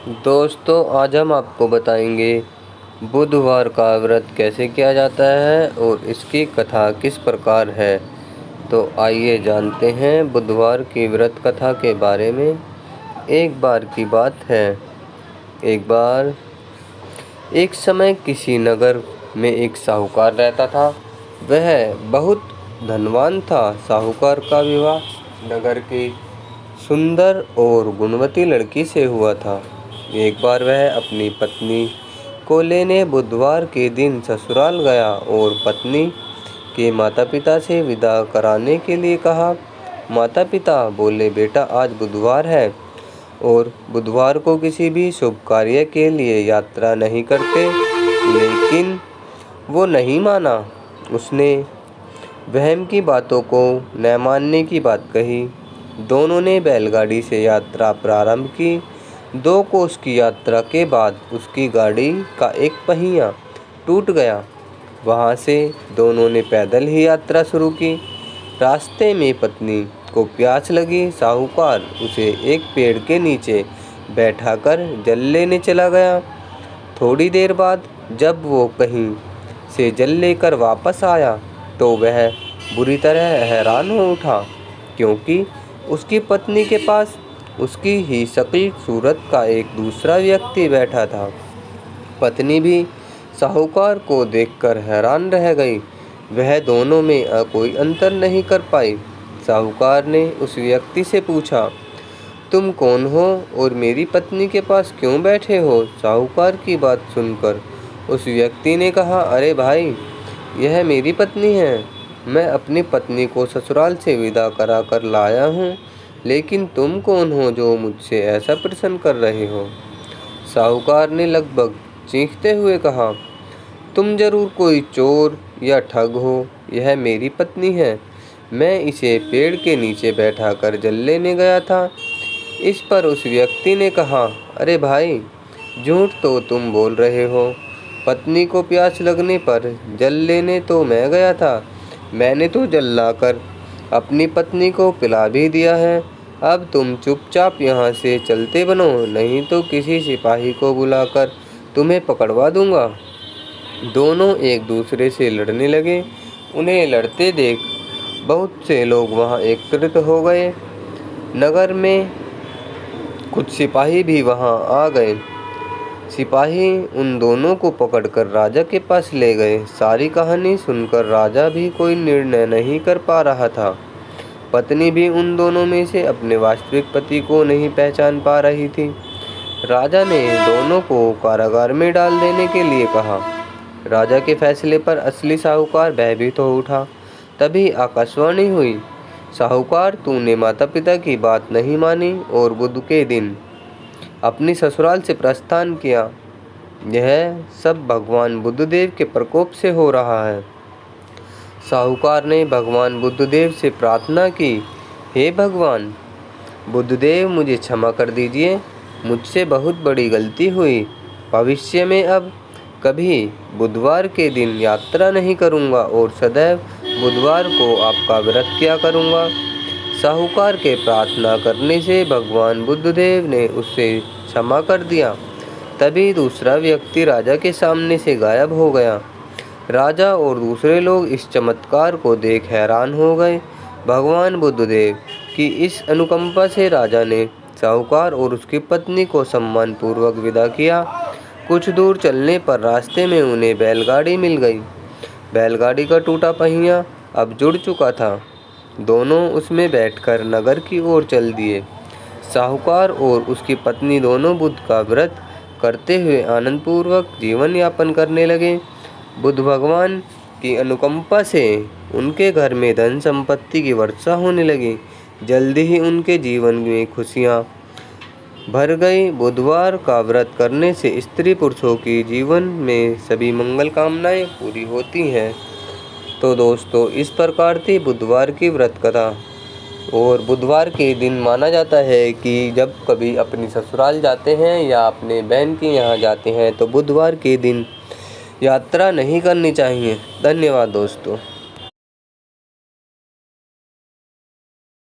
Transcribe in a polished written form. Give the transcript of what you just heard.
दोस्तों, आज हम आपको बताएंगे बुधवार का व्रत कैसे किया जाता है और इसकी कथा किस प्रकार है। तो आइए जानते हैं बुधवार की व्रत कथा के बारे में। एक बार की बात है, एक बार एक समय किसी नगर में एक साहूकार रहता था। वह बहुत धनवान था। साहूकार का विवाह नगर की सुंदर और गुणवती लड़की से हुआ था। एक बार वह अपनी पत्नी को लेने बुधवार के दिन ससुराल गया और पत्नी के माता पिता से विदा कराने के लिए कहा। माता पिता बोले, बेटा आज बुधवार है और बुधवार को किसी भी शुभ कार्य के लिए यात्रा नहीं करते। लेकिन वो नहीं माना। उसने वहम की बातों को न मानने की बात कही। दोनों ने बैलगाड़ी से यात्रा प्रारंभ की। 2 कोस की यात्रा के बाद उसकी गाड़ी का एक पहिया टूट गया। वहाँ से दोनों ने पैदल ही यात्रा शुरू की। रास्ते में पत्नी को प्यास लगी। साहूकार उसे एक पेड़ के नीचे बैठाकर जल लेने चला गया। थोड़ी देर बाद जब वो कहीं से जल लेकर वापस आया तो वह बुरी तरह हैरान हो उठा, क्योंकि उसकी पत्नी के पास उसकी ही शक्ल सूरत का एक दूसरा व्यक्ति बैठा था। पत्नी भी साहूकार को देखकर हैरान रह गई। वह दोनों में कोई अंतर नहीं कर पाई। साहूकार ने उस व्यक्ति से पूछा, तुम कौन हो और मेरी पत्नी के पास क्यों बैठे हो? साहूकार की बात सुनकर उस व्यक्ति ने कहा, अरे भाई, यह मेरी पत्नी है। मैं अपनी पत्नी को ससुराल से विदा करा कर लाया हूँ। लेकिन तुम कौन हो जो मुझसे ऐसा प्रश्न कर रहे हो? साहूकार ने लगभग चीखते हुए कहा, तुम जरूर कोई चोर या ठग हो। यह मेरी पत्नी है। मैं इसे पेड़ के नीचे बैठा कर जल लेने गया था। इस पर उस व्यक्ति ने कहा, अरे भाई, झूठ तो तुम बोल रहे हो। पत्नी को प्यास लगने पर जल लेने तो मैं गया था। मैंने तो जल लाकर अपनी पत्नी को पिला भी दिया है। अब तुम चुपचाप यहाँ से चलते बनो, नहीं तो किसी सिपाही को बुलाकर तुम्हें पकड़वा दूंगा। दोनों एक दूसरे से लड़ने लगे। उन्हें लड़ते देख बहुत से लोग वहाँ एकत्रित हो गए। नगर में कुछ सिपाही भी वहाँ आ गए। सिपाही उन दोनों को पकड़कर राजा के पास ले गए। सारी कहानी सुनकर राजा भी कोई निर्णय नहीं कर पा रहा था। पत्नी भी उन दोनों में से अपने वास्तविक पति को नहीं पहचान पा रही थी। राजा ने दोनों को कारागार में डाल देने के लिए कहा। राजा के फैसले पर असली साहूकार भयभीत हो उठा। तभी आकाशवाणी हुई, साहूकार, तूने माता पिता की बात नहीं मानी और बुध के दिन अपनी ससुराल से प्रस्थान किया। यह सब भगवान बुद्धदेव के प्रकोप से हो रहा है। साहूकार ने भगवान बुद्धदेव से प्रार्थना की, हे भगवान बुद्धदेव, मुझे क्षमा कर दीजिए। मुझसे बहुत बड़ी गलती हुई। भविष्य में अब कभी बुधवार के दिन यात्रा नहीं करूंगा और सदैव बुधवार को आपका व्रत किया करूंगा। साहूकार के प्रार्थना करने से भगवान बुद्धदेव ने उससे क्षमा कर दिया। तभी दूसरा व्यक्ति राजा के सामने से गायब हो गया। राजा और दूसरे लोग इस चमत्कार को देख हैरान हो गए। भगवान बुद्धदेव की इस अनुकंपा से राजा ने साहूकार और उसकी पत्नी को सम्मानपूर्वक विदा किया। कुछ दूर चलने पर रास्ते में उन्हें बैलगाड़ी मिल गई। बैलगाड़ी का टूटा पहिया अब जुड़ चुका था। दोनों उसमें बैठकर नगर की ओर चल दिए। साहूकार और उसकी पत्नी दोनों बुध का व्रत करते हुए आनंदपूर्वक जीवन यापन करने लगे। बुद्ध भगवान की अनुकंपा से उनके घर में धन संपत्ति की वर्षा होने लगी। जल्दी ही उनके जीवन में खुशियाँ भर गई। बुधवार का व्रत करने से स्त्री पुरुषों की जीवन में सभी मंगल कामनाएं पूरी होती हैं। तो दोस्तों, इस प्रकार थी बुधवार की व्रत कथा। और बुधवार के दिन माना जाता है कि जब कभी अपनी ससुराल जाते हैं या अपने बहन के यहाँ जाते हैं तो बुधवार के दिन यात्रा नहीं करनी चाहिए। धन्यवाद दोस्तों।